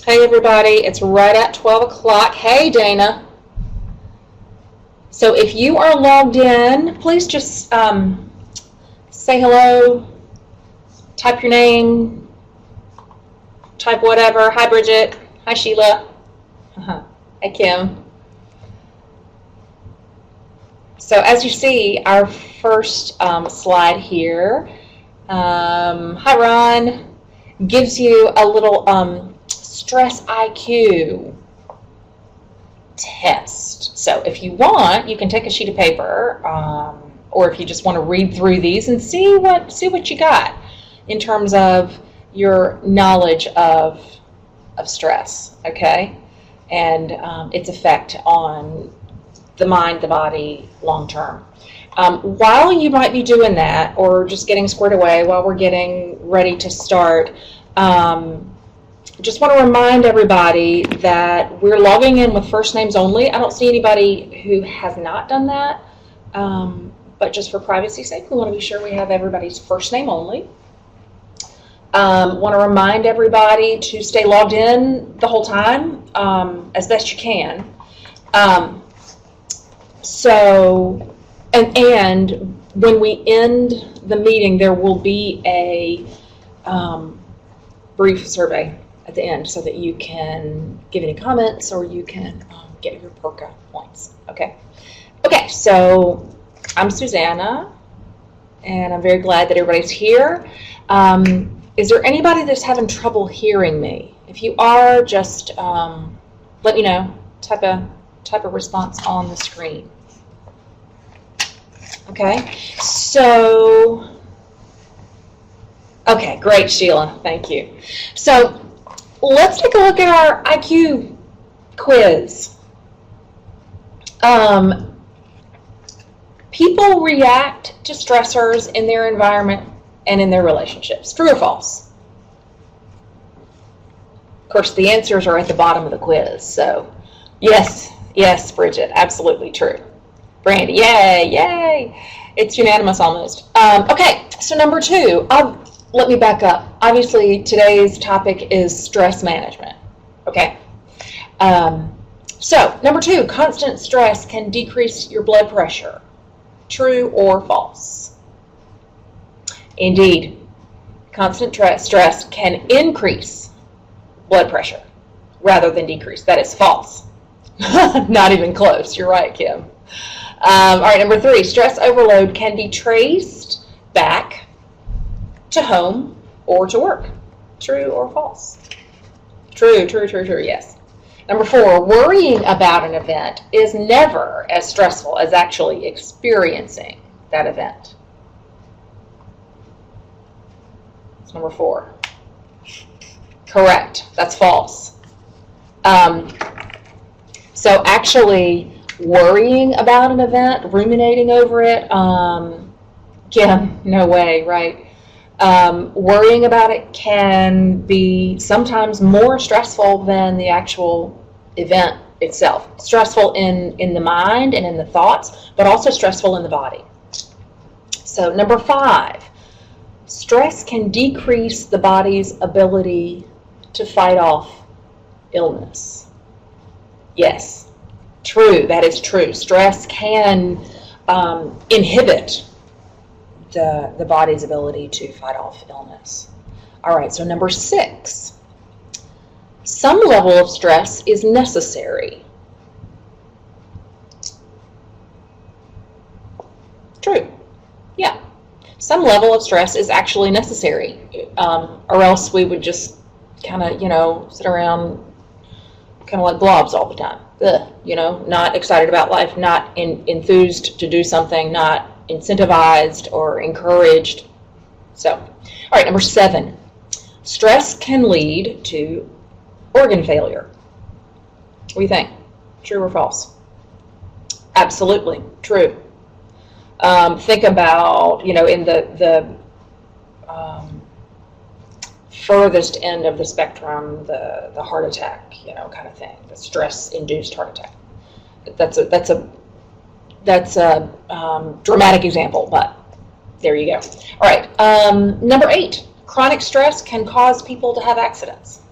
Hey everybody, it's right at 12 o'clock. Hey Dana. So if you are logged in, please just say hello, type your name, type whatever. Hi Bridget. Hi Sheila. Hi Kim. So as you see, our first slide here, hi Ron, gives you a little stress IQ test. So if you want, you can take a sheet of paper, or if you just want to read through these and see what you got in terms of your knowledge of stress, okay, and its effect on the mind, the body, long term. While you might be doing that, or just getting squared away while we're getting ready to start, just want to remind everybody that we're logging in with first names only. I don't see anybody who has not done that, but just for privacy's sake, we want to be sure we have everybody's first name only. Want to remind everybody to stay logged in the whole time as best you can. And when we end the meeting, there will be a brief survey at the end so that you can give any comments or you can get your PERCA points. Okay, so I'm Susanna, and I'm very glad that everybody's here. Is there anybody that's having trouble hearing me? If you are, just let me know. Type a response on the screen. Okay, so, okay, great, Sheila, thank you. So let's take a look at our IQ quiz. People react to stressors in their environment and in their relationships. True or false? Of course, the answers are at the bottom of the quiz. So, yes, Bridget, absolutely true. Brandy, yay! It's unanimous almost. Okay, so number 2. Let me back up. Obviously, today's topic is stress management. Okay. So, number 2, constant stress can decrease your blood pressure. True or false? Indeed, constant stress can increase blood pressure rather than decrease. That is false. Not even close. You're right, Kim. All right, number 3, stress overload can be traced back to home or to work. True or false? True, yes. Number 4, worrying about an event is never as stressful as actually experiencing that event. That's number 4. Correct, that's false. So actually worrying about an event, ruminating over it, Kim, no way, right? Worrying about it can be sometimes more stressful than the actual event itself. Stressful in the mind and in the thoughts, but also stressful in the body. So number 5, stress can decrease the body's ability to fight off illness. Yes, true, that is true. Stress can inhibit the body's ability to fight off illness. All right, so number 6, some level of stress is necessary. True, yeah. Some level of stress is actually necessary, or else we would just kind of, sit around kind of like blobs all the time. Not excited about life, not enthused to do something, not incentivized or encouraged. So, all right, number 7, stress can lead to organ failure. What do you think? True or false? Absolutely true. Think about, in the furthest end of the spectrum, the heart attack, kind of thing, the stress-induced heart attack. That's a dramatic example, but there you go. All right, number 8, chronic stress can cause people to have accidents.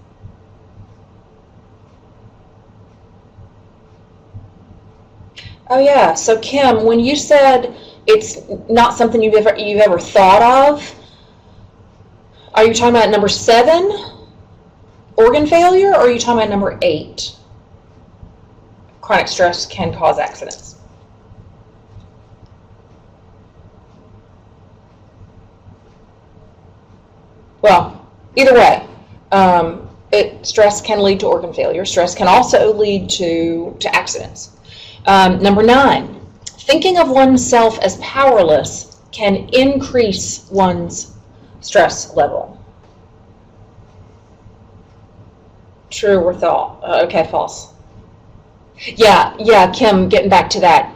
Oh yeah. So Kim, when you said it's not something you've ever thought of, are you talking about number 7, organ failure, or are you talking about number 8, chronic stress can cause accidents? Well, either way, stress can lead to organ failure. Stress can also lead to accidents. Number 9, thinking of oneself as powerless can increase one's stress level. True or thought? Okay, false. Yeah, Kim, getting back to that.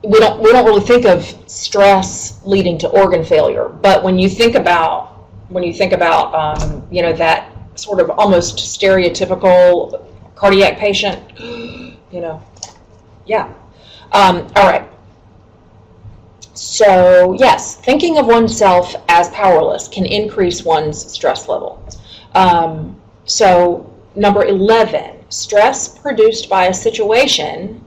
We don't really think of stress leading to organ failure, but when you think about that sort of almost stereotypical cardiac patient, yeah. All right. So yes, thinking of oneself as powerless can increase one's stress level. So number 11, stress produced by a situation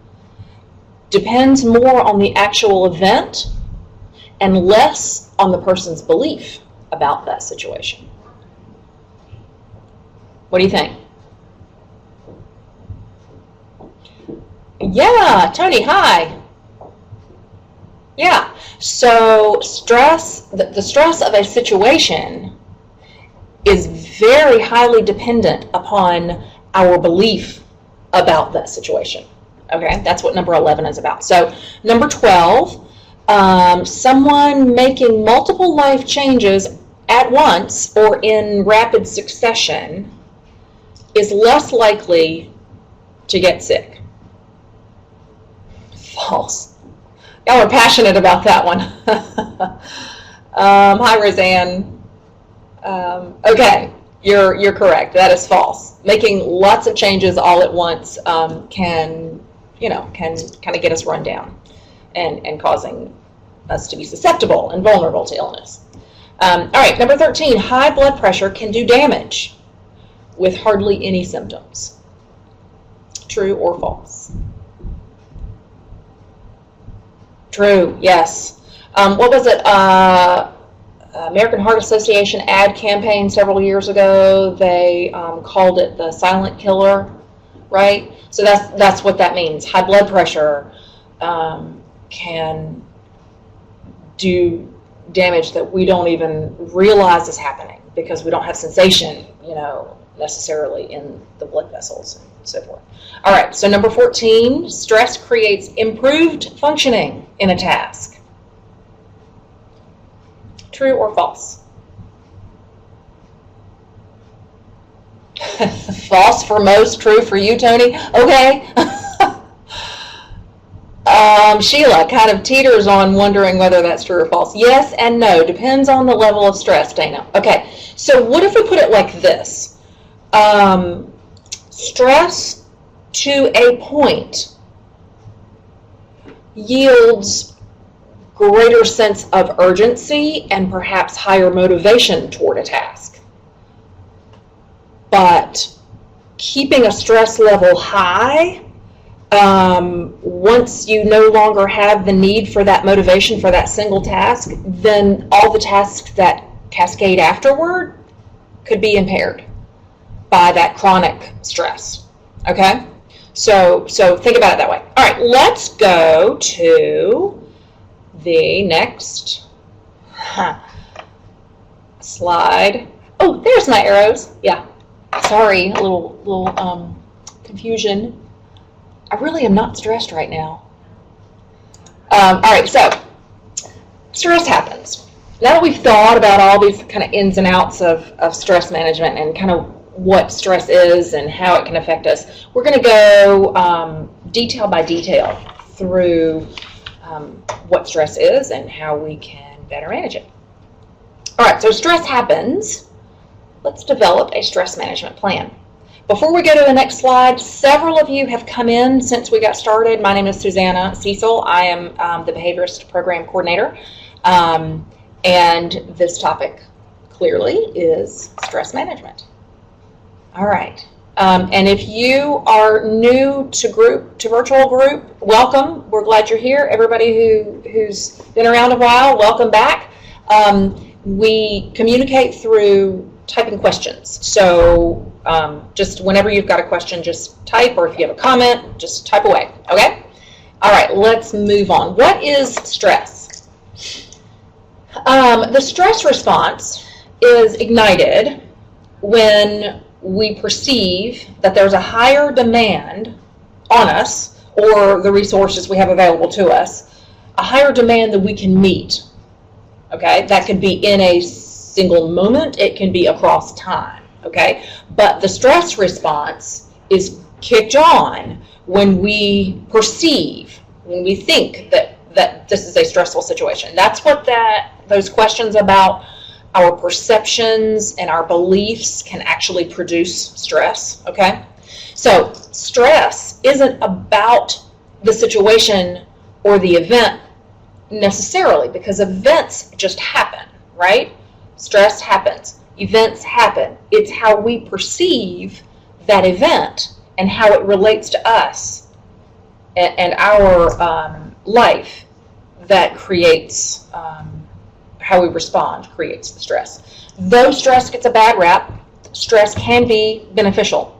depends more on the actual event and less on the person's belief about that situation. What do you think? Yeah, Tony, hi. Yeah, so the stress of a situation is very highly dependent upon our belief about that situation. Okay, that's what number 11 is about. So number 12, someone making multiple life changes at once or in rapid succession is less likely to get sick. False. Y'all are passionate about that one. Hi, Roseanne. Okay, you're correct. That is false. Making lots of changes all at once can kind of get us run down and causing us to be susceptible and vulnerable to illness. All right, number 13, high blood pressure can do damage with hardly any symptoms. True or false? True, yes. What was it? American Heart Association ad campaign several years ago. They called it the silent killer, right? So that's what that means. High blood pressure can do damage that we don't even realize is happening because we don't have sensation, necessarily in the blood vessels and so forth. All right, so number 14, stress creates improved functioning in a task. True or false? False for most, true for you, Tony? Okay. Sheila kind of teeters on wondering whether that's true or false. Yes and no. Depends on the level of stress, Dana. Okay, so what if we put it like this? Stress to a point yields greater sense of urgency and perhaps higher motivation toward a task. But keeping a stress level high, once you no longer have the need for that motivation for that single task, then all the tasks that cascade afterward could be impaired by that chronic stress. Okay? So think about it that way. All right, let's go to the next slide. Oh, there's my arrows. Yeah. Sorry, a little confusion. I really am not stressed right now. All right, so stress happens. Now that we've thought about all these kind of ins and outs of stress management and kind of what stress is and how it can affect us, we're going to go detail by detail through what stress is and how we can better manage it. All right, so stress happens. Let's develop a stress management plan. Before we go to the next slide, several of you have come in since we got started. My name is Susanna Cecil. I am the Behaviorist Program Coordinator. And this topic clearly is stress management. All right. And if you are new to virtual group, welcome. We're glad you're here. Everybody who's been around a while, welcome back. We communicate through typing questions. So just whenever you've got a question, just type, or if you have a comment, just type away, okay? All right, let's move on. What is stress? The stress response is ignited when we perceive that there's a higher demand on us, or the resources we have available to us, a higher demand than we can meet. Okay, that could be in a single moment, it can be across time. Okay, but the stress response is kicked on when we perceive, when we think that this is a stressful situation. That's what those questions about our perceptions and our beliefs can actually produce stress, okay? So stress isn't about the situation or the event necessarily, because events just happen, right? Stress happens, events happen. It's how we perceive that event and how it relates to us and our life that creates how we respond, creates the stress. Though stress gets a bad rap, stress can be beneficial.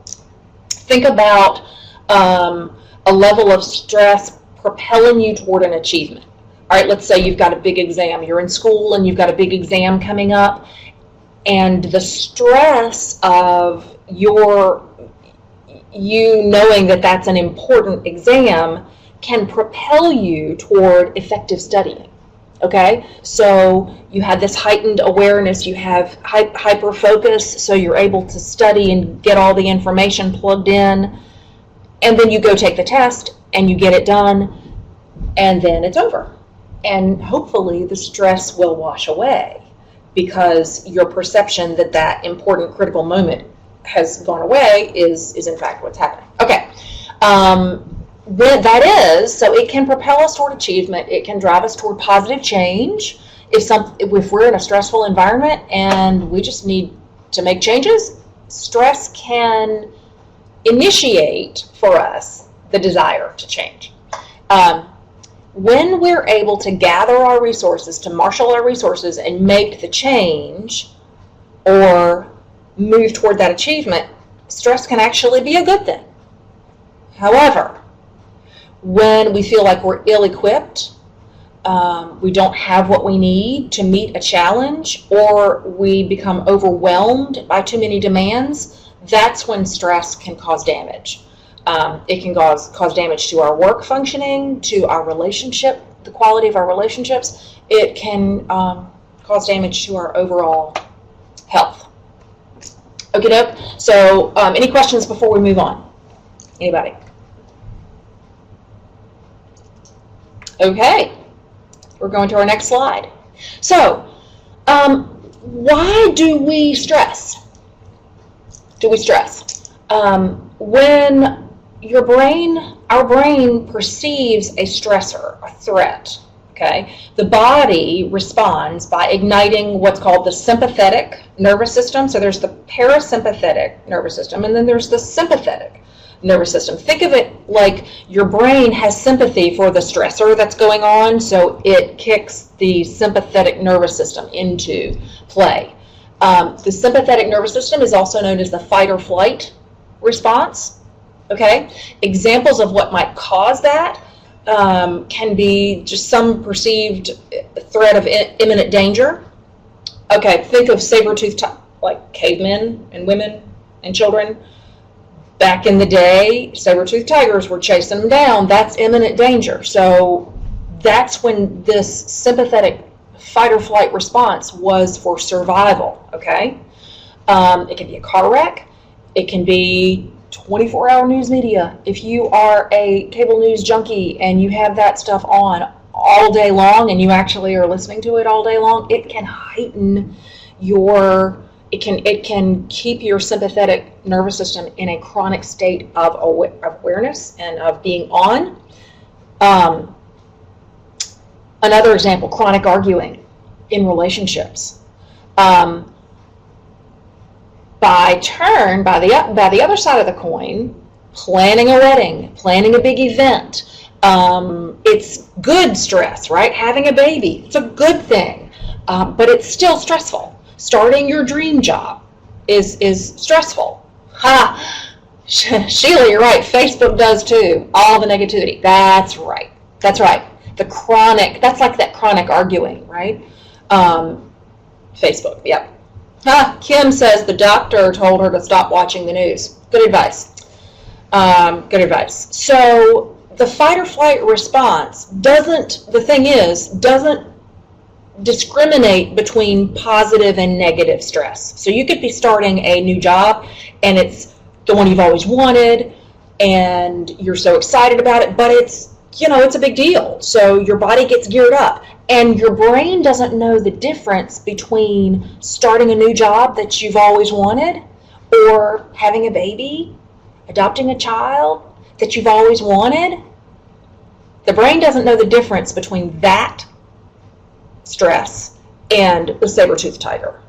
Think about a level of stress propelling you toward an achievement. All right, let's say you've got a big exam. You're in school and you've got a big exam coming up, and the stress of you knowing that that's an important exam can propel you toward effective studying. Okay, so you have this heightened awareness, you have hyper focus, so you're able to study and get all the information plugged in, and then you go take the test and you get it done, and then it's over. And hopefully the stress will wash away because your perception that that important critical moment has gone away is in fact what's happening. Okay. That is, so it can propel us toward achievement. It can drive us toward positive change. If we're in a stressful environment and we just need to make changes, stress can initiate for us the desire to change. When we're able to gather our resources, to marshal our resources and make the change or move toward that achievement, stress can actually be a good thing. However, when we feel like we're ill-equipped, we don't have what we need to meet a challenge, or we become overwhelmed by too many demands, that's when stress can cause damage. It can cause damage to our work functioning, to our relationship, the quality of our relationships. It can cause damage to our overall health. Okay, doke. So any questions before we move on? Anybody? Okay, we're going to our next slide. So, why do we stress? Do we stress? When our brain perceives a stressor, a threat, okay, the body responds by igniting what's called the sympathetic nervous system. So there's the parasympathetic nervous system, and then there's the sympathetic nervous system. Think of it like your brain has sympathy for the stressor that's going on, so it kicks the sympathetic nervous system into play. The sympathetic nervous system is also known as the fight or flight response. Okay, examples of what might cause that can be just some perceived threat of imminent danger. Okay, think of saber-toothed like cavemen and women and children. Back in the day, saber-toothed tigers were chasing them down. That's imminent danger. So that's when this sympathetic fight or flight response was for survival, okay? It can be a car wreck. It can be 24-hour news media. If you are a cable news junkie and you have that stuff on all day long and you actually are listening to it all day long, it can heighten it can keep your sympathetic nervous system in a chronic state of awareness and of being on. Another example, chronic arguing in relationships. By By the other side of the coin, planning a wedding, planning a big event, it's good stress, right? Having a baby, it's a good thing, but it's still stressful. Starting your dream job is stressful. Ha! Sheila, you're right. Facebook does too. All the negativity. That's right. That's right. That's like that chronic arguing, right? Facebook, yep. Kim says the doctor told her to stop watching the news. Good advice. Good advice. So the fight or flight response doesn't discriminate between positive and negative stress. So you could be starting a new job and it's the one you've always wanted and you're so excited about it, but it's a big deal. So your body gets geared up and your brain doesn't know the difference between starting a new job that you've always wanted or having a baby, adopting a child that you've always wanted. The brain doesn't know the difference between that stress and the saber-toothed tiger.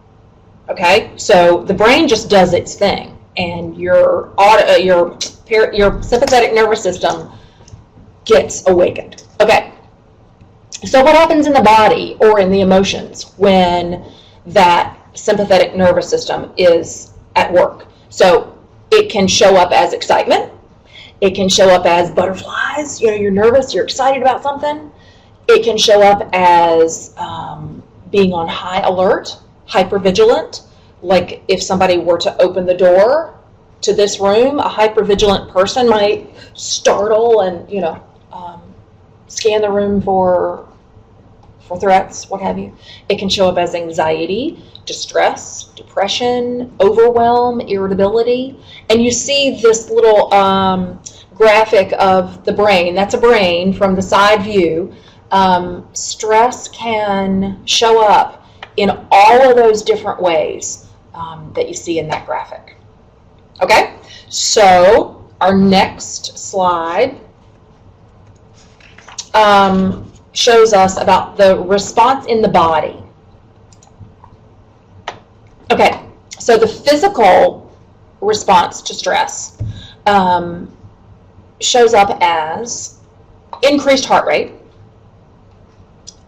Okay? So the brain just does its thing and your sympathetic nervous system gets awakened. Okay. So what happens in the body or in the emotions when that sympathetic nervous system is at work? So it can show up as excitement. It can show up as butterflies. You're nervous, you're excited about something. It can show up as being on high alert, hypervigilant. Like if somebody were to open the door to this room, a hypervigilant person might startle and, scan the room for threats, what have you. It can show up as anxiety, distress, depression, overwhelm, irritability. And you see this little graphic of the brain. That's a brain from the side view. Stress can show up in all of those different ways that you see in that graphic. Okay, so our next slide shows us about the response in the body. Okay, so the physical response to stress shows up as increased heart rate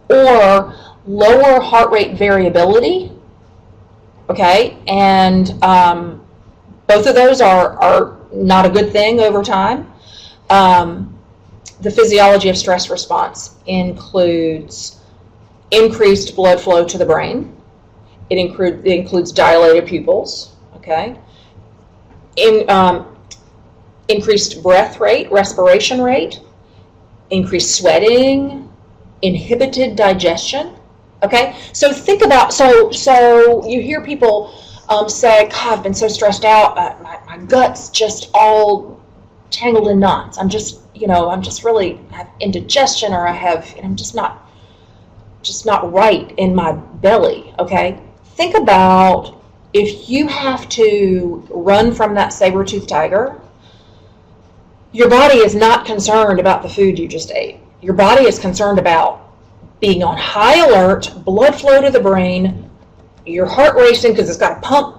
or lower heart rate variability. Okay, and both of those are not a good thing over time. The physiology of stress response includes increased blood flow to the brain. It includes dilated pupils, okay? Increased breath rate, respiration rate, increased sweating, inhibited digestion, okay? So think about, so you hear people say, God, I've been so stressed out, my gut's just all tangled in knots. I'm just really have indigestion, or I'm just not right in my belly, okay? Think about if you have to run from that saber-toothed tiger, your body is not concerned about the food you just ate. Your body is concerned about being on high alert, blood flow to the brain, your heart racing because it's got to pump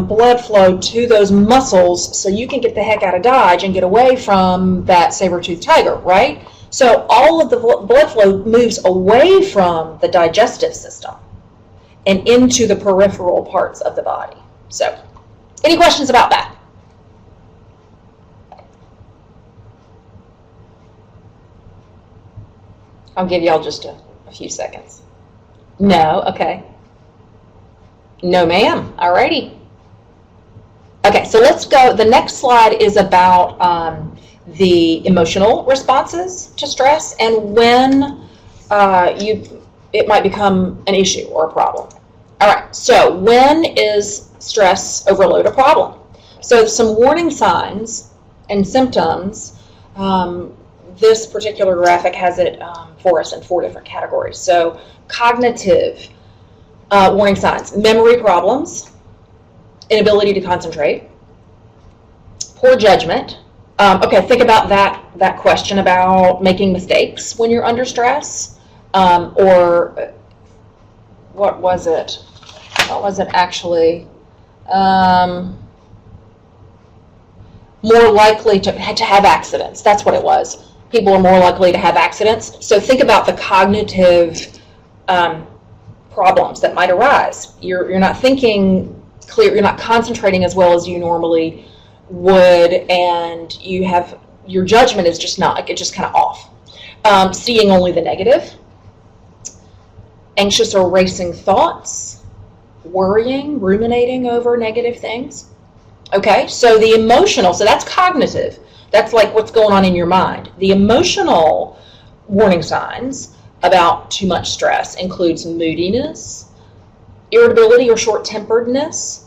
blood flow to those muscles so you can get the heck out of Dodge and get away from that saber-toothed tiger, right? So all of the blood flow moves away from the digestive system and into the peripheral parts of the body. So, any questions about that? I'll give y'all just a few seconds. No? Okay. No, ma'am. Alrighty. Okay, so let's go. The next slide is about the emotional responses to stress and when it might become an issue or a problem. All right, so when is stress overload a problem? So some warning signs and symptoms. This particular graphic has it for us in 4 different categories. So cognitive warning signs: memory problems, inability to concentrate, poor judgment. Okay, think about that question about making mistakes when you're under stress, or what was it? What was it actually? More likely to have accidents. That's what it was. People are more likely to have accidents. So think about the cognitive problems that might arise. You're not thinking clear. You're not concentrating as well as you normally would, and your judgment is just kind of off. Seeing only the negative, anxious or racing thoughts, worrying, ruminating over negative things. Okay, so the emotional, so that's cognitive. That's like what's going on in your mind. The emotional warning signs about too much stress includes moodiness, irritability or short-temperedness,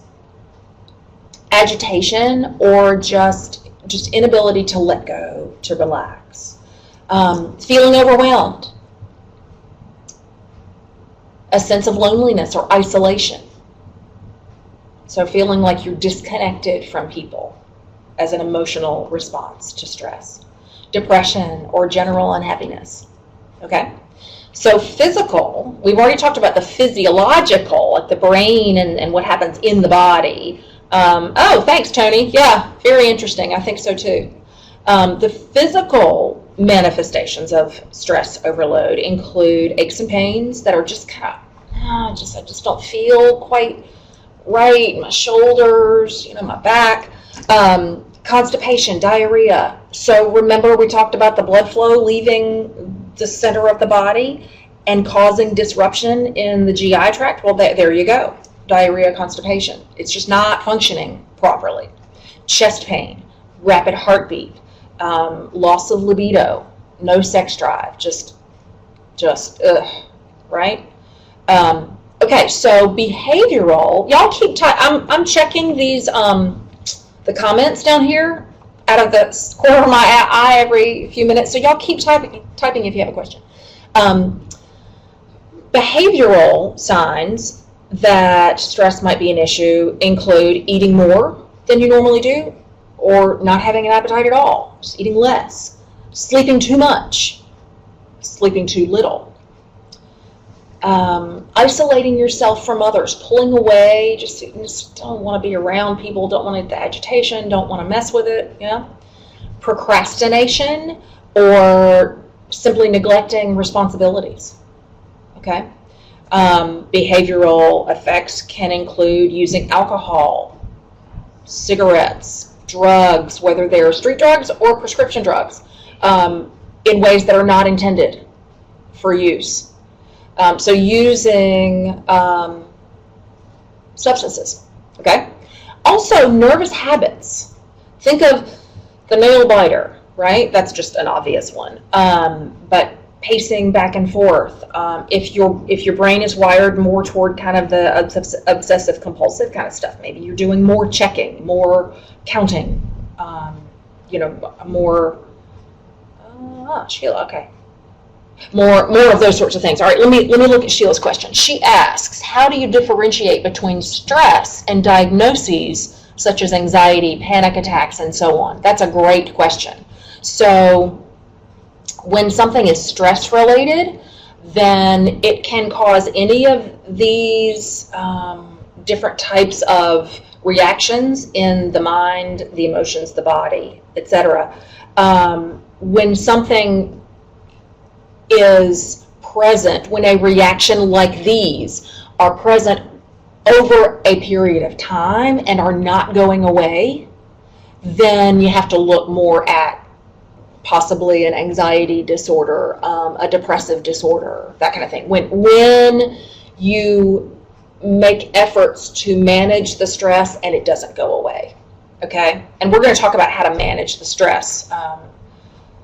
agitation, or just inability to let go, to relax, feeling overwhelmed, a sense of loneliness or isolation. So feeling like you're disconnected from people as an emotional response to stress. Depression or general unhappiness. Okay? So physical, we've already talked about the physiological, like the brain and what happens in the body. Oh, thanks, Tony. Yeah, very interesting. I think so too. The physical manifestations of stress overload include aches and pains that are just kind of, I just don't feel quite right, my shoulders, my back, constipation, diarrhea. So remember we talked about the blood flow leaving the center of the body and causing disruption in the GI tract? Well, there you go. Diarrhea, constipation. It's just not functioning properly. Chest pain, rapid heartbeat, loss of libido, no sex drive, just right? Okay, so behavioral, y'all keep I'm checking these, the comments down here out of the corner of my eye every few minutes, so y'all keep typing if you have a question. Behavioral signs that stress might be an issue include eating more than you normally do, or not having an appetite at all, just eating less, sleeping too much, sleeping too little. Isolating yourself from others, pulling away, just don't want to be around people, don't want the agitation, don't want to mess with it, procrastination, or simply neglecting responsibilities. Okay. Behavioral effects can include using alcohol, cigarettes, drugs, whether they're street drugs or prescription drugs, in ways that are not intended for use. So using substances, okay? Also, nervous habits. Think of the nail biter, right? That's just an obvious one. But pacing back and forth. If your brain is wired more toward kind of the obsessive compulsive kind of stuff, maybe you're doing more checking, more counting, more. Sheila, okay. More of those sorts of things. All right, let me look at Sheila's question. She asks, how do you differentiate between stress and diagnoses such as anxiety, panic attacks, and so on? That's a great question. So when something is stress related, then it can cause any of these different types of reactions in the mind, the emotions, the body, etc. When something is present, when a reaction like these are present over a period of time and are not going away, then you have to look more at possibly an anxiety disorder, a depressive disorder, that kind of thing. When you make efforts to manage the stress and it doesn't go away, okay? And we're going to talk about how to manage the stress,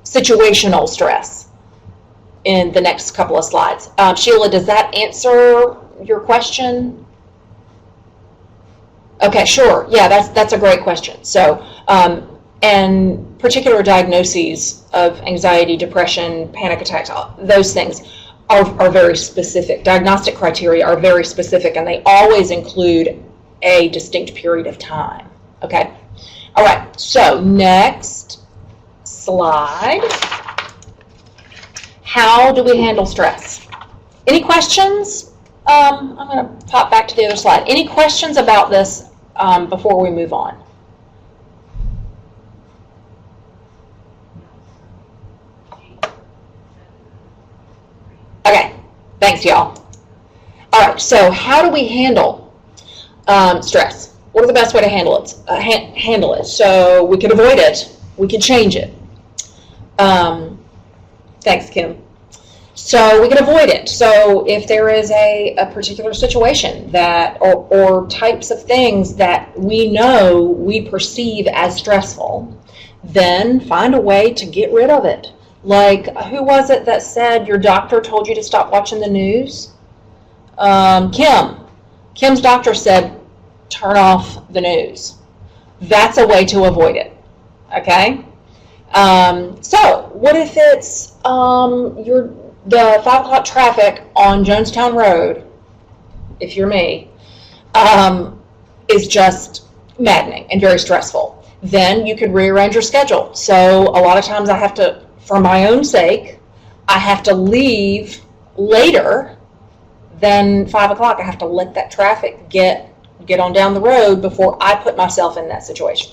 situational stress, in the next couple of slides. Sheila, does that answer your question? Okay, sure. Yeah, that's a great question. So, and particular diagnoses of anxiety, depression, panic attacks, those things are very specific. Diagnostic criteria are very specific, and they always include a distinct period of time. Okay? All right, so next slide. How do we handle stress? Any questions? I'm going to pop back to the other slide. Any questions about this before we move on? Okay, thanks, y'all. All right, so how do we handle stress? What is the best way to handle it? Handle it. So we can avoid it. We can change it. Thanks, Kim. So we can avoid it. So if there is a particular situation that, or types of things that we know we perceive as stressful, then find a way to get rid of it. Like, who was it that said your doctor told you to stop watching the news? Kim. Kim's doctor said, turn off the news. That's a way to avoid it. Okay? So what if it's the 5 o'clock traffic on Jonestown Road, if you're me, is just maddening and very stressful? Then you could rearrange your schedule. So a lot of times I have to, for my own sake, I have to leave later than 5 o'clock. I have to let that traffic get on down the road before I put myself in that situation.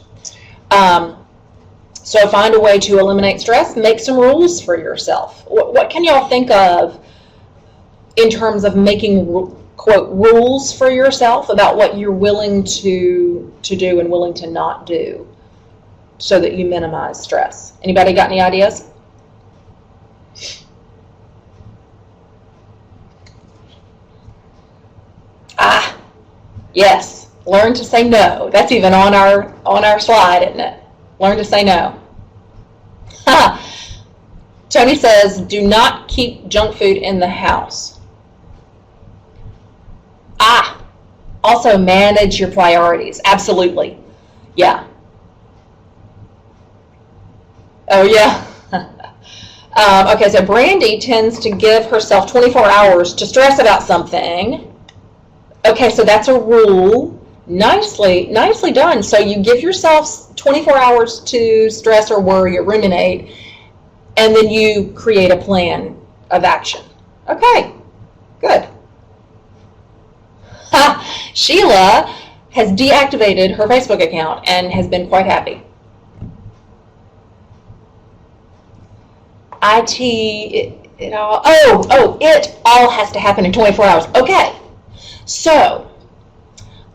So find a way to eliminate stress. Make some rules for yourself. What can y'all think of in terms of making, quote, rules for yourself about what you're willing to do and willing to not do so that you minimize stress? Anybody got any ideas? Yes. Learn to say no. That's even on our slide, isn't it? Learn to say no. Tony says, do not keep junk food in the house. Also manage your priorities. Absolutely. Yeah. Oh, yeah. Okay, so Brandy tends to give herself 24 hours to stress about something. Okay, so that's a rule. Nicely done. So you give yourself 24 hours to stress or worry or ruminate, and then you create a plan of action. Okay, good. Sheila has deactivated her Facebook account and has been quite happy. It all has to happen in 24 hours. Okay, so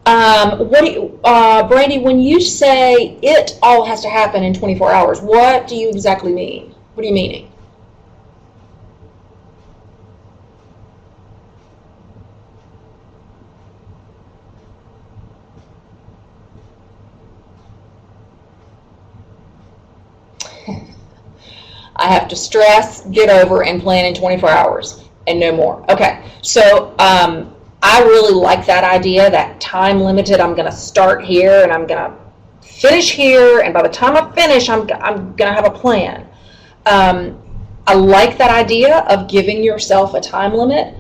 Brandy, when you say it all has to happen in 24 hours, what do you exactly mean? What are you meaning? I have to stress, get over, and plan in 24 hours and no more. Okay, so I really like that idea, that time limited. I'm going to start here and I'm going to finish here, and by the time I finish, I'm going to have a plan. I like that idea of giving yourself a time limit.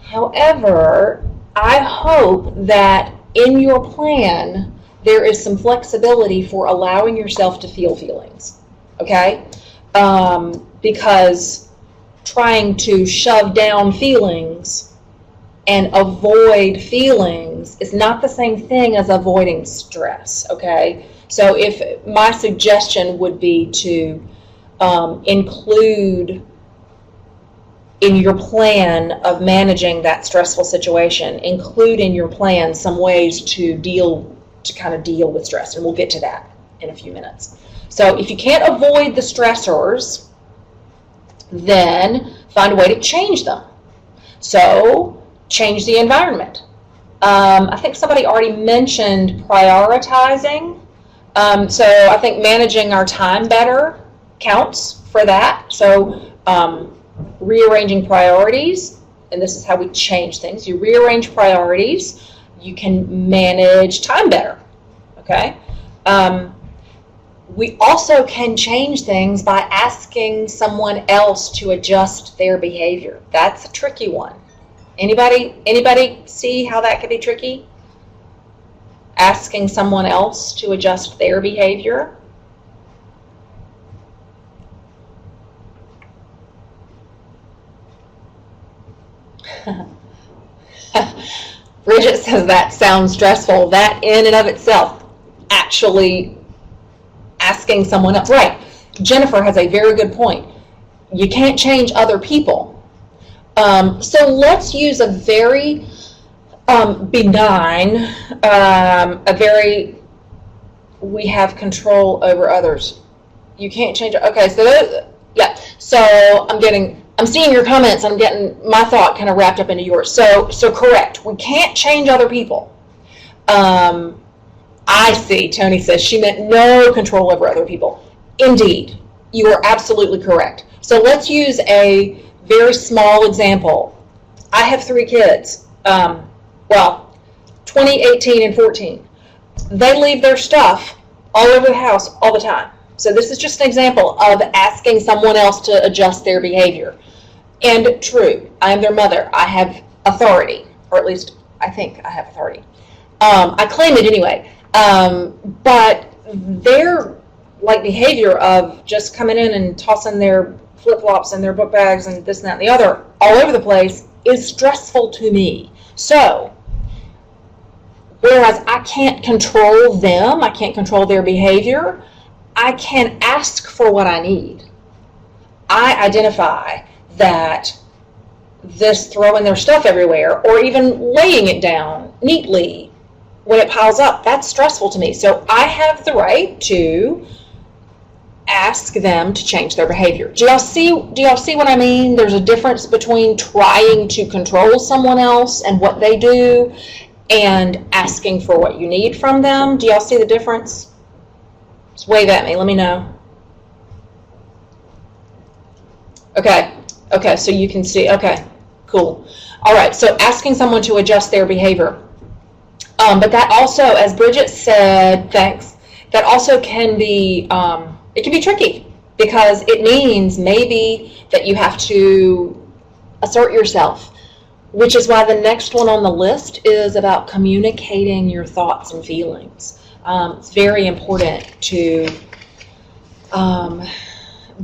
However, I hope that in your plan there is some flexibility for allowing yourself to feel feelings. Okay? Because trying to shove down feelings and avoid feelings is not the same thing as avoiding stress, okay? So if my suggestion would be to include in your plan of managing that stressful situation, include in your plan some ways to kind of deal with stress, and we'll get to that in a few minutes. So if you can't avoid the stressors, then find a way to change them. So change the environment. I think somebody already mentioned prioritizing. So I think managing our time better counts for that. So rearranging priorities, and this is how we change things. You rearrange priorities, you can manage time better. Okay? We also can change things by asking someone else to adjust their behavior. That's a tricky one. Anybody see how that could be tricky? Asking someone else to adjust their behavior? Bridget says that sounds stressful. That in and of itself, actually asking someone else. Right. Jennifer has a very good point. You can't change other people. So let's use a very benign, we have control over others. You can't change it. Okay, so yeah. So I'm seeing your comments. I'm getting my thought kind of wrapped up into yours. So correct. We can't change other people. I see. Tony says she meant no control over other people. Indeed, you are absolutely correct. So let's use a very small example. I have 3 kids. 20, 18, and 14. They leave their stuff all over the house all the time. So this is just an example of asking someone else to adjust their behavior. And true, I am their mother. I have authority, or at least I think I have authority. I claim it anyway. But their behavior of just coming in and tossing their flip-flops and their book bags and this and that and the other all over the place is stressful to me. So, whereas I can't control them, I can't control their behavior, I can ask for what I need. I identify that this throwing their stuff everywhere or even laying it down neatly when it piles up, that's stressful to me. So I have the right to ask them to change their behavior. Do y'all see what I mean? There's a difference between trying to control someone else and what they do and asking for what you need from them. Do y'all see the difference? Just wave at me. Let me know. Okay, so you can see. Okay, cool. All right, so asking someone to adjust their behavior. But that also, as Bridget said, thanks, that also can be, it can be tricky because it means maybe that you have to assert yourself, which is why the next one on the list is about communicating your thoughts and feelings. It's very important to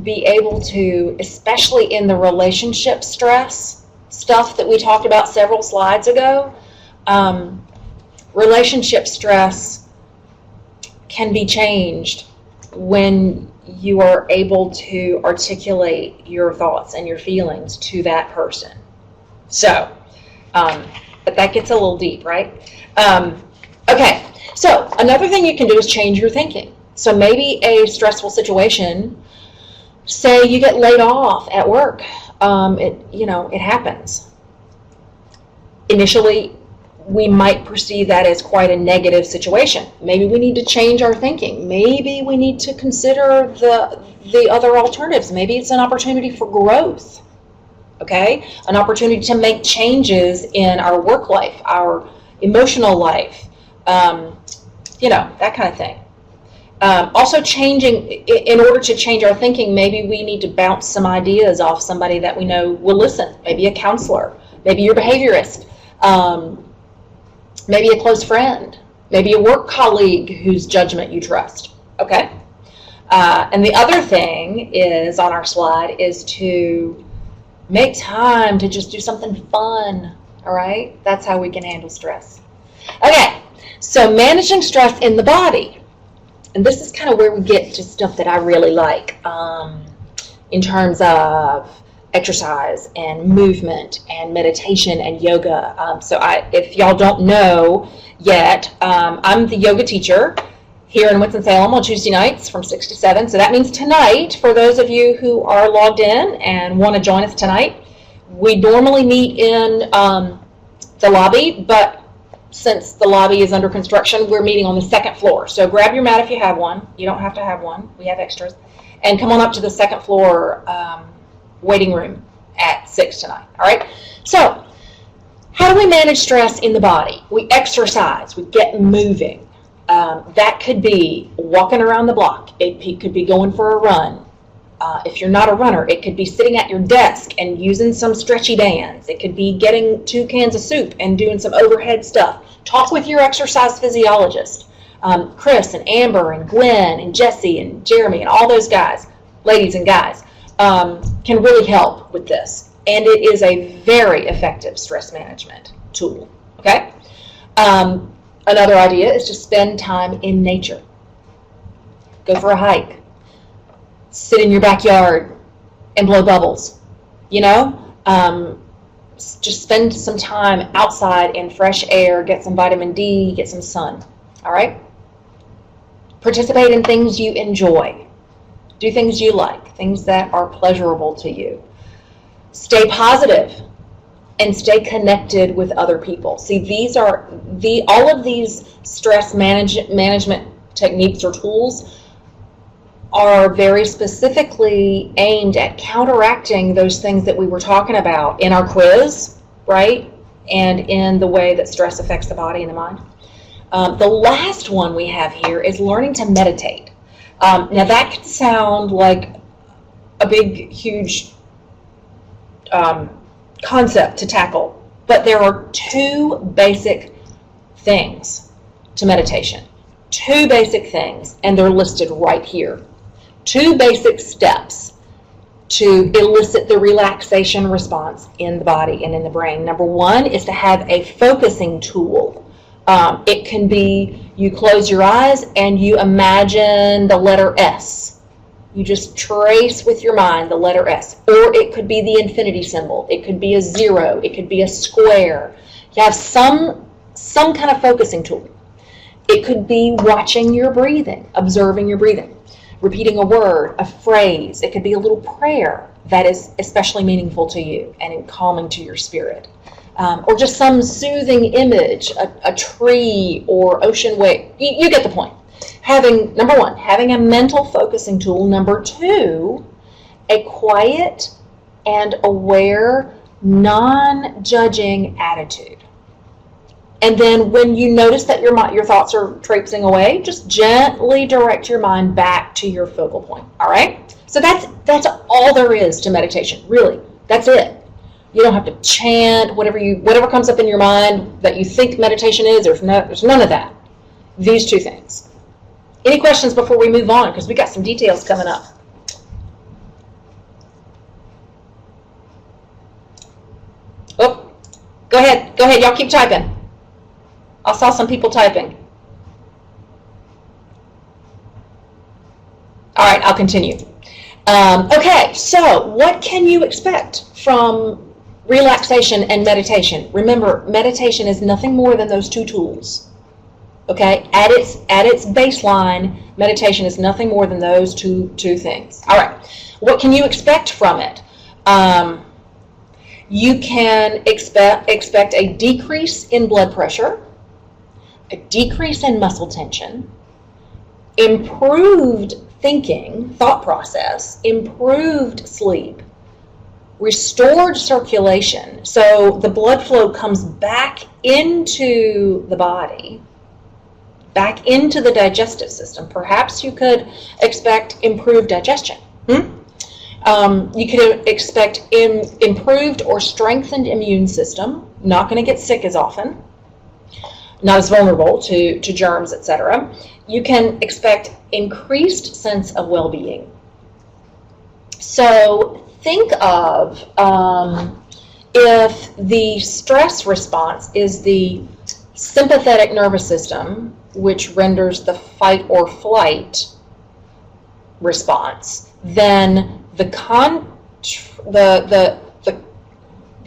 be able to, especially in the relationship stress stuff that we talked about several slides ago, relationship stress can be changed when you are able to articulate your thoughts and your feelings to that person. So, but that gets a little deep, right? Okay, so another thing you can do is change your thinking. So maybe a stressful situation, say you get laid off at work, it happens. Initially, we might perceive that as quite a negative situation. Maybe we need to change our thinking. Maybe we need to consider the other alternatives. Maybe it's an opportunity for growth, okay? An opportunity to make changes in our work life, our emotional life, that kind of thing. Also changing, in order to change our thinking, maybe we need to bounce some ideas off somebody that we know will listen. Maybe a counselor, maybe your behaviorist, maybe a close friend, maybe a work colleague whose judgment you trust, okay? And the other thing is, on our slide, is to make time to just do something fun, all right? That's how we can handle stress. Okay, so managing stress in the body. And this is kind of where we get to stuff that I really like in terms of exercise and movement and meditation and yoga. If y'all don't know yet, I'm the yoga teacher here in Winston-Salem on Tuesday nights from 6 to 7. So that means tonight, for those of you who are logged in and want to join us tonight, we normally meet in the lobby, but since the lobby is under construction, we're meeting on the second floor. So grab your mat if you have one. You don't have to have one. We have extras. And come on up to the second floor waiting room at 6 tonight. All right? So how do we manage stress in the body? We exercise. We get moving. That could be walking around the block. It could be going for a run. If you're not a runner, it could be sitting at your desk and using some stretchy bands. It could be getting 2 cans of soup and doing some overhead stuff. Talk with your exercise physiologist. Chris and Amber and Glenn and Jesse and Jeremy and all those guys, ladies and guys, can really help with this. And it is a very effective stress management tool. Okay? Another idea is to spend time in nature. Go for a hike. Sit in your backyard and blow bubbles. You know, just spend some time outside in fresh air, get some vitamin D, get some sun. All right? Participate in things you enjoy. Do things you like, things that are pleasurable to you. Stay positive and stay connected with other people. See, all of these stress management techniques or tools are very specifically aimed at counteracting those things that we were talking about in our quiz, right? And in the way that stress affects the body and the mind. The last one we have here is learning to meditate. Now that can sound like a big, huge concept to tackle, but there are two basic things to meditation. Two basic things, and they're listed right here. Two basic steps to elicit the relaxation response in the body and in the brain. Number one is to have a focusing tool. It can be you close your eyes and you imagine the letter S. You just trace with your mind the letter S. Or it could be the infinity symbol. It could be a 0. It could be a square. You have some kind of focusing tool. It could be watching your breathing, observing your breathing, repeating a word, a phrase. It could be a little prayer that is especially meaningful to you and calming to your spirit. Or just some soothing image, a tree or ocean wave. You get the point. Number one, having a mental focusing tool. Number two, a quiet and aware, non-judging attitude. And then when you notice that your thoughts are traipsing away, just gently direct your mind back to your focal point. All right? So that's all there is to meditation. Really, that's it. You don't have to chant whatever comes up in your mind that you think meditation is. There's none of that. These two things. Any questions before we move on? Because we got some details coming up. Oh, go ahead. Y'all keep typing. I saw some people typing. All right, I'll continue. Okay, so what can you expect from relaxation and meditation? Remember, meditation is nothing more than those two tools. Okay, at its baseline, meditation is nothing more than those two things. All right, what can you expect from it? You can expect a decrease in blood pressure, a decrease in muscle tension, improved thinking, thought process, improved sleep, restored circulation. So the blood flow comes back into the body, back into the digestive system. Perhaps you could expect improved digestion. You could expect improved or strengthened immune system, not going to get sick as often, not as vulnerable to germs, etc. You can expect increased sense of well-being. So think of if the stress response is the sympathetic nervous system, which renders the fight or flight response, then the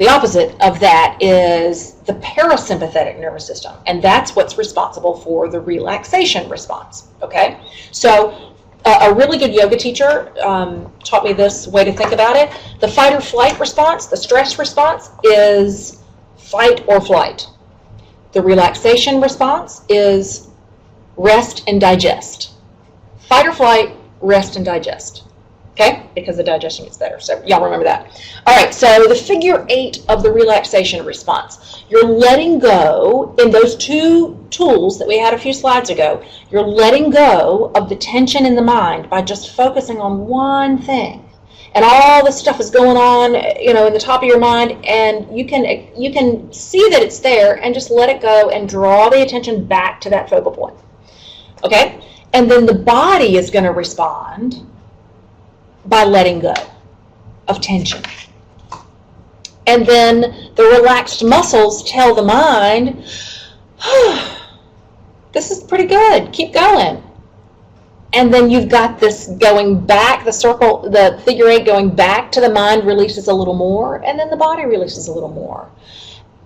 opposite of that is the parasympathetic nervous system, and that's what's responsible for the relaxation response. Okay, so a really good yoga teacher taught me this way to think about it. The fight or flight response, the stress response, is fight or flight. The relaxation response is rest and digest. Fight or flight, rest and digest. Okay, because the digestion gets better. So y'all remember that. All right, so the figure 8 of the relaxation response. You're letting go, in those two tools that we had a few slides ago, you're letting go of the tension in the mind by just focusing on one thing. And all this stuff is going on, in the top of your mind, and you can see that it's there and just let it go and draw the attention back to that focal point. Okay? And then the body is going to respond by letting go of tension. And then the relaxed muscles tell the mind, This is pretty good. Keep going. And then you've got this going back, the circle, the figure 8 going back to the mind releases a little more, and then the body releases a little more.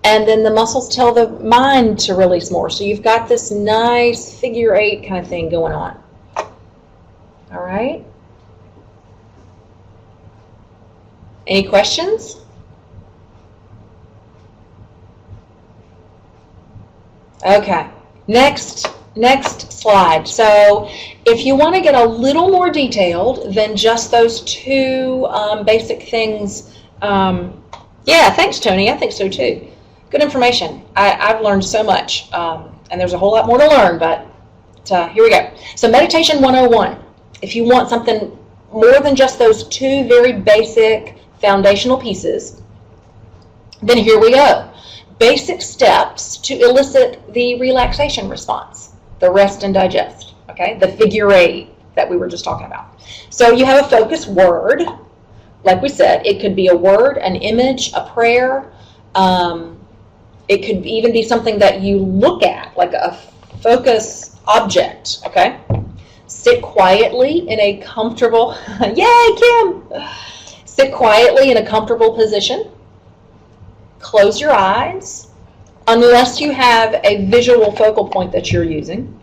And then the muscles tell the mind to release more. So you've got this nice figure 8 kind of thing going on. All right? Any questions? Okay. Next slide. So if you want to get a little more detailed than just those two basic things, yeah, thanks, Tony. I think so too. Good information. I've learned so much, and there's a whole lot more to learn, but here we go. So Meditation 101. If you want something more than just those two very basic foundational pieces, then here we go. Basic steps to elicit the relaxation response, the rest and digest, okay? The figure 8 that we were just talking about. So you have a focus word. Like we said, it could be a word, an image, a prayer. It could even be something that you look at, like a focus object, okay? Sit quietly in a comfortable, yay, Kim! Sit quietly in a comfortable position. Close your eyes, unless you have a visual focal point that you're using.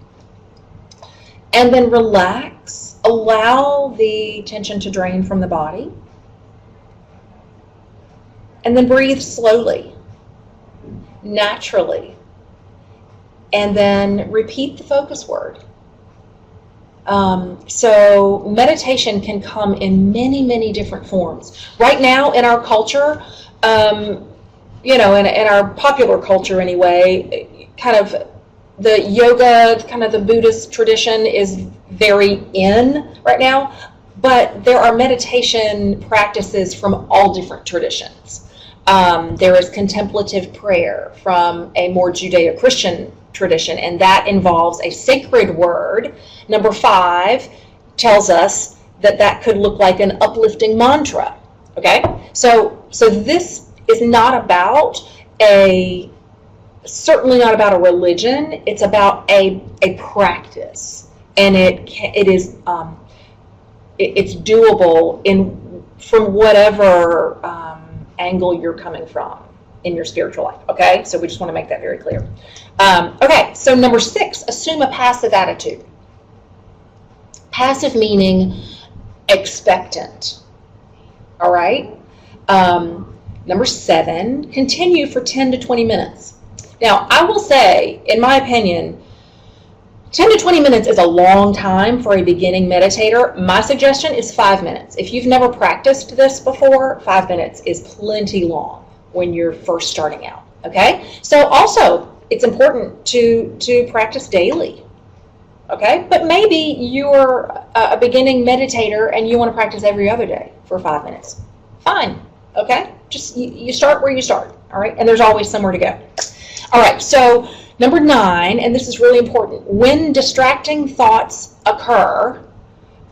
And then relax. Allow the tension to drain from the body. And then breathe slowly, naturally. And then repeat the focus word. So meditation can come in many, many different forms. Right now in our culture, in our popular culture anyway, kind of the yoga, kind of the Buddhist tradition is very in right now, but there are meditation practices from all different traditions. There is contemplative prayer from a more Judeo-Christian tradition, and that involves a sacred word. Number 5 tells us that could look like an uplifting mantra. Okay, so this is not about certainly not about a religion. It's about a practice, and it's doable from whatever angle you're coming from in your spiritual life. Okay, so we just want to make that very clear. Okay, so number 6, assume a passive attitude. Passive meaning expectant. All right. Number 7, continue for 10 to 20 minutes. Now, I will say, in my opinion, 10 to 20 minutes is a long time for a beginning meditator. My suggestion is 5 minutes. If you've never practiced this before, 5 minutes is plenty long when you're first starting out. Okay? So also, it's important to practice daily. Okay? But maybe you're a beginning meditator and you want to practice every other day for 5 minutes. Fine. Okay? Just you start where you start. All right? And there's always somewhere to go. All right. So number 9, and this is really important, when distracting thoughts occur,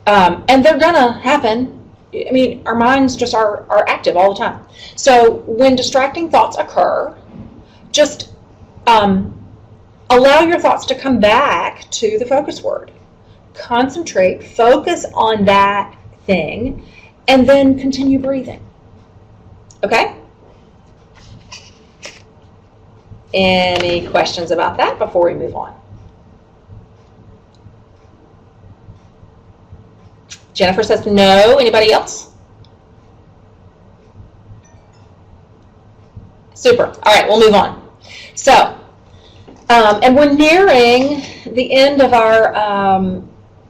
and they're gonna happen. I mean, our minds just are active all the time. So when distracting thoughts occur, just allow your thoughts to come back to the focus word. Concentrate, focus on that thing, and then continue breathing. Okay? Any questions about that before we move on? Jennifer says no. Anybody else? Super. All right, we'll move on. So, and we're nearing the end of our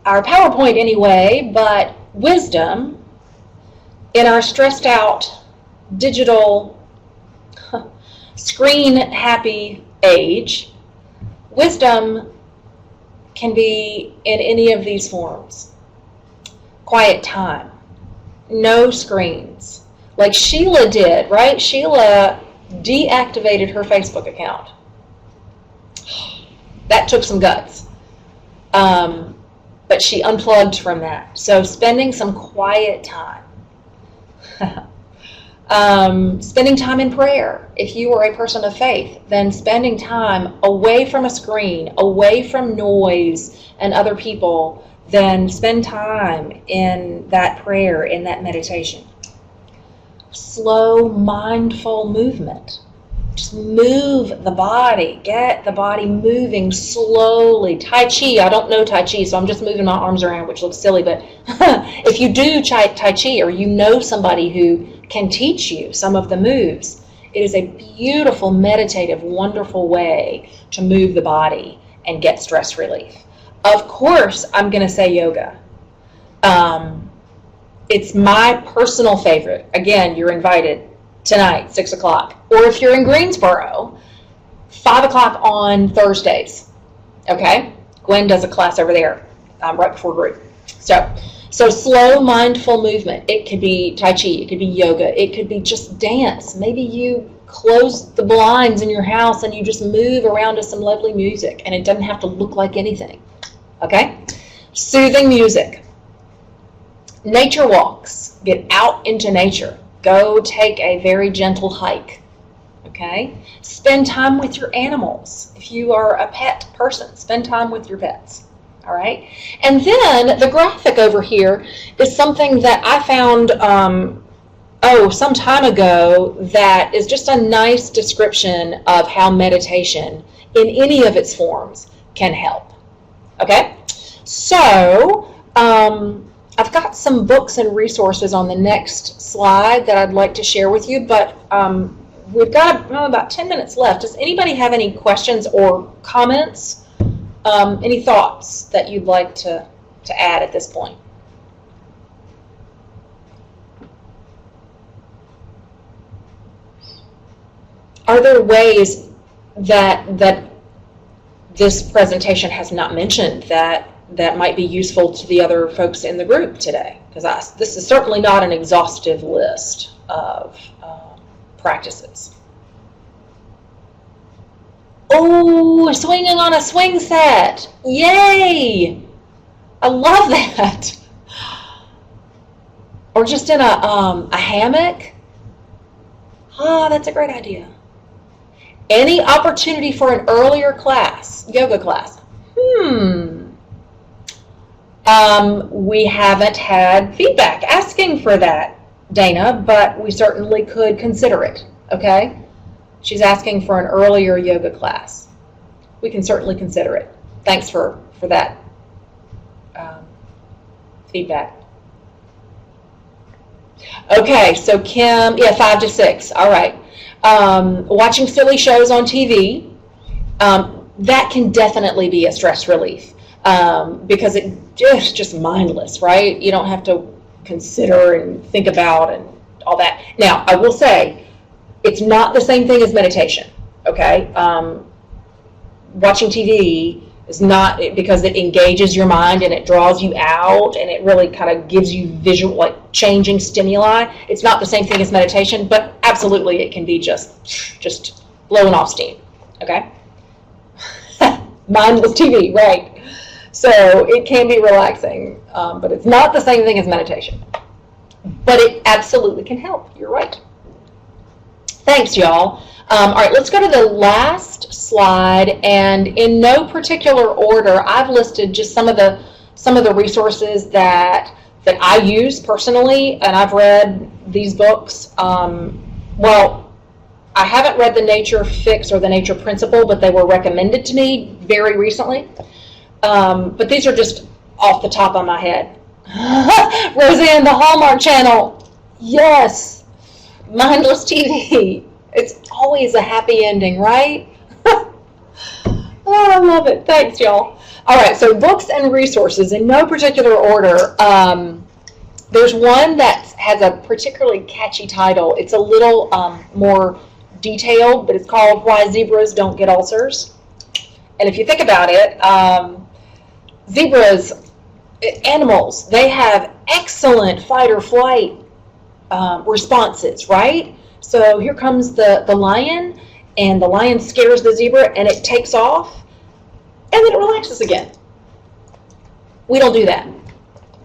PowerPoint anyway, but wisdom in our stressed out digital screen-happy age, wisdom can be in any of these forms. Quiet time, no screens, like Sheila did, right? Sheila deactivated her Facebook account. That took some guts, but she unplugged from that. So spending some quiet time. Spending time in prayer. If you are a person of faith, then spending time away from a screen, away from noise and other people, then spend time in that prayer, in that meditation. Slow, mindful movement. Just move the body. Get the body moving slowly. Tai Chi, I don't know Tai Chi, so I'm just moving my arms around, which looks silly, but if you do Tai Chi, or you know somebody who can teach you some of the moves, it is a beautiful, meditative, wonderful way to move the body and get stress relief. Of course, I'm going to say yoga. It's my personal favorite. Again, you're invited tonight, 6 o'clock. Or if you're in Greensboro, 5 o'clock on Thursdays. Okay? Gwen does a class over there right before group. So slow, mindful movement. It could be Tai Chi. It could be yoga. It could be just dance. Maybe you close the blinds in your house and you just move around to some lovely music, and it doesn't have to look like anything. Okay? Soothing music. Nature walks. Get out into nature. Go take a very gentle hike. Okay? Spend time with your animals. If you are a pet person, spend time with your pets. All right? And then the graphic over here is something that I found some time ago that is just a nice description of how meditation in any of its forms can help. Okay? So, I've got some books and resources on the next slide that I'd like to share with you, but we've got about 10 minutes left. Does anybody have any questions or comments? Any thoughts that you'd like to add at this point? Are there ways that this presentation has not mentioned that might be useful to the other folks in the group today? Because this is certainly not an exhaustive list of practices. Oh, swinging on a swing set. Yay! I love that. Or just in a hammock. Ah, that's a great idea. Any opportunity for an earlier class, yoga class? We haven't had feedback asking for that, Dana, but we certainly could consider it, okay? She's asking for an earlier yoga class. We can certainly consider it. Thanks for that feedback. Okay, so Kim, 5 to 6, all right. Watching silly shows on TV, that can definitely be a stress relief because it's just mindless, right? You don't have to consider and think about and all that. Now, I will say, it's not the same thing as meditation, okay? Watching TV is not, because it engages your mind and it draws you out and it really kind of gives you visual, like changing stimuli. It's not the same thing as meditation, but absolutely it can be just blowing off steam, okay? Mindless TV, right? So it can be relaxing, but it's not the same thing as meditation. But it absolutely can help, you're right. Thanks, y'all. All right, let's go to the last slide, and in no particular order, I've listed just some of the resources that I use personally, and I've read these books. Well, I haven't read the Nature Fix or the Nature Principle, but they were recommended to me very recently. But these are just off the top of my head. Roseanne, the Hallmark Channel. Yes. Mindless TV. It's always a happy ending, right? Oh, I love it. Thanks, y'all. All right, so books and resources in no particular order. There's one that has a particularly catchy title. It's a little more detailed, but it's called Why Zebras Don't Get Ulcers. And if you think about it, zebras, animals, they have excellent fight or flight responses, right? So here comes the lion, and the lion scares the zebra, and it takes off, and then it relaxes again. We don't do that.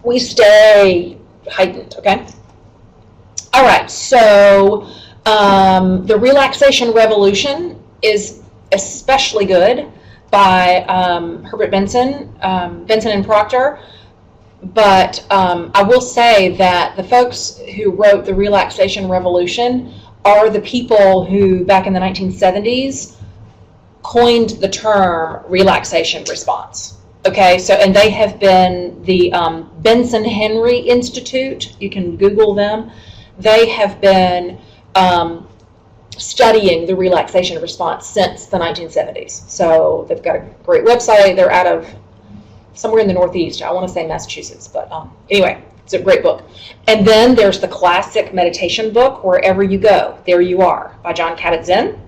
We stay heightened, okay? All All right, so the Relaxation Revolution is especially good by Herbert Benson, Benson and Proctor. But I will say that the folks who wrote the Relaxation Revolution are the people who, back in the 1970s, coined the term relaxation response. Okay, so, and they have been the Benson Henry Institute. You can Google them. They have been studying the relaxation response since the 1970s. So they've got a great website. They're out of somewhere in the Northeast. I want to say Massachusetts, but anyway, it's a great book. And then there's the classic meditation book, Wherever You Go, There You Are, by John Kabat-Zinn.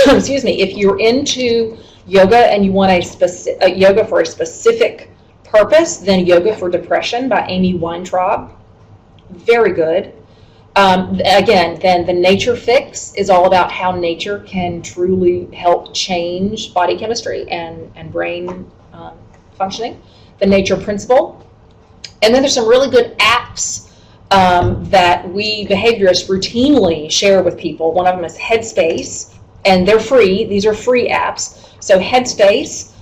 Excuse me. If you're into yoga and you want a yoga for a specific purpose, then Yoga for Depression by Amy Weintraub. Very good. Again, then the Nature Fix is all about how nature can truly help change body chemistry and brain functioning. The Nature Principle. And then there's some really good apps that we behaviorists routinely share with people. One of them is Headspace, and they're free. These are free apps. So Headspace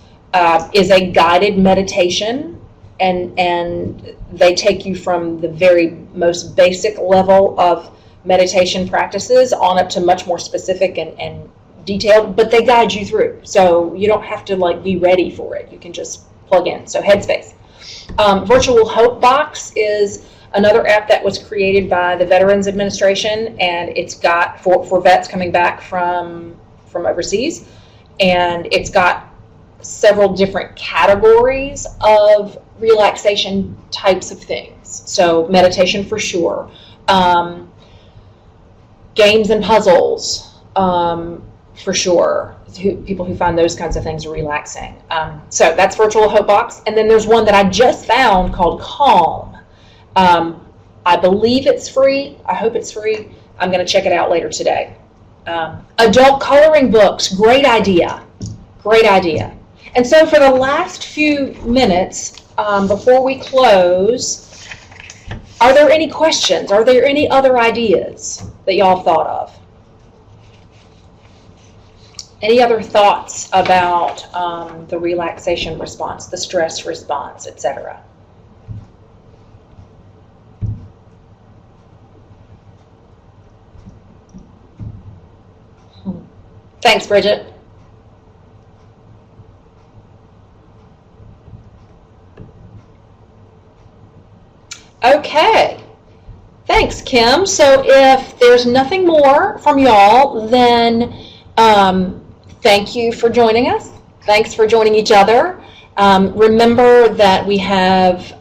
is a guided meditation, and they take you from the very most basic level of meditation practices on up to much more specific and detailed, but they guide you through. So you don't have to like be ready for it. You can just plug in. So Headspace. Virtual Hope Box is another app that was created by the Veterans Administration, and it's got for vets coming back from overseas, and it's got several different categories of relaxation types of things. So meditation for sure, games and puzzles for sure. People who find those kinds of things relaxing. So that's Virtual Hope Box. And then there's one that I just found called Calm. I believe it's free. I hope it's free. I'm going to check it out later today. Adult coloring books, great idea. Great idea. And so for the last few minutes, before we close, are there any questions? Are there any other ideas that y'all thought of? Any other thoughts about the relaxation response, the stress response, etc.? Thanks, Bridget. Okay. Thanks, Kim. So if there's nothing more from y'all, then thank you for joining us. Thanks for joining each other. Remember that we have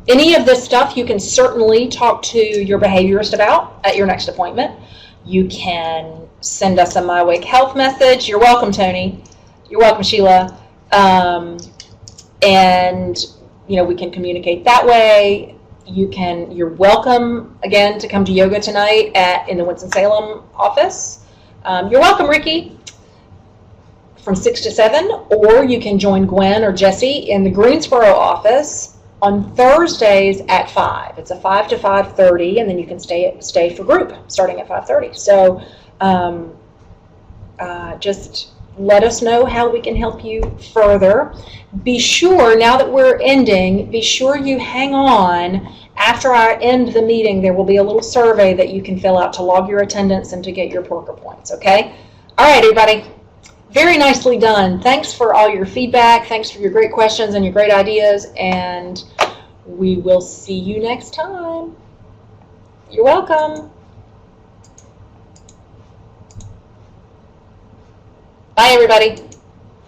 any of this stuff you can certainly talk to your behaviorist about at your next appointment. You can send us a My Wake Health message. You're welcome, Tony. You're welcome, Sheila. And we can communicate that way. You're welcome again to come to yoga tonight in the Winston-Salem office. You're welcome, Ricky, from 6 to 7, or you can join Gwen or Jesse in the Greensboro office on Thursdays at 5. It's a 5 to 5:30, and then you can stay for group starting at 5:30. So just let us know how we can help you further. Be sure, now that we're ending, be sure you hang on. After I end the meeting, there will be a little survey that you can fill out to log your attendance and to get your Porker points, okay? All right, everybody. Very nicely done. Thanks for all your feedback. Thanks for your great questions and your great ideas, and we will see you next time. You're welcome. Bye, everybody.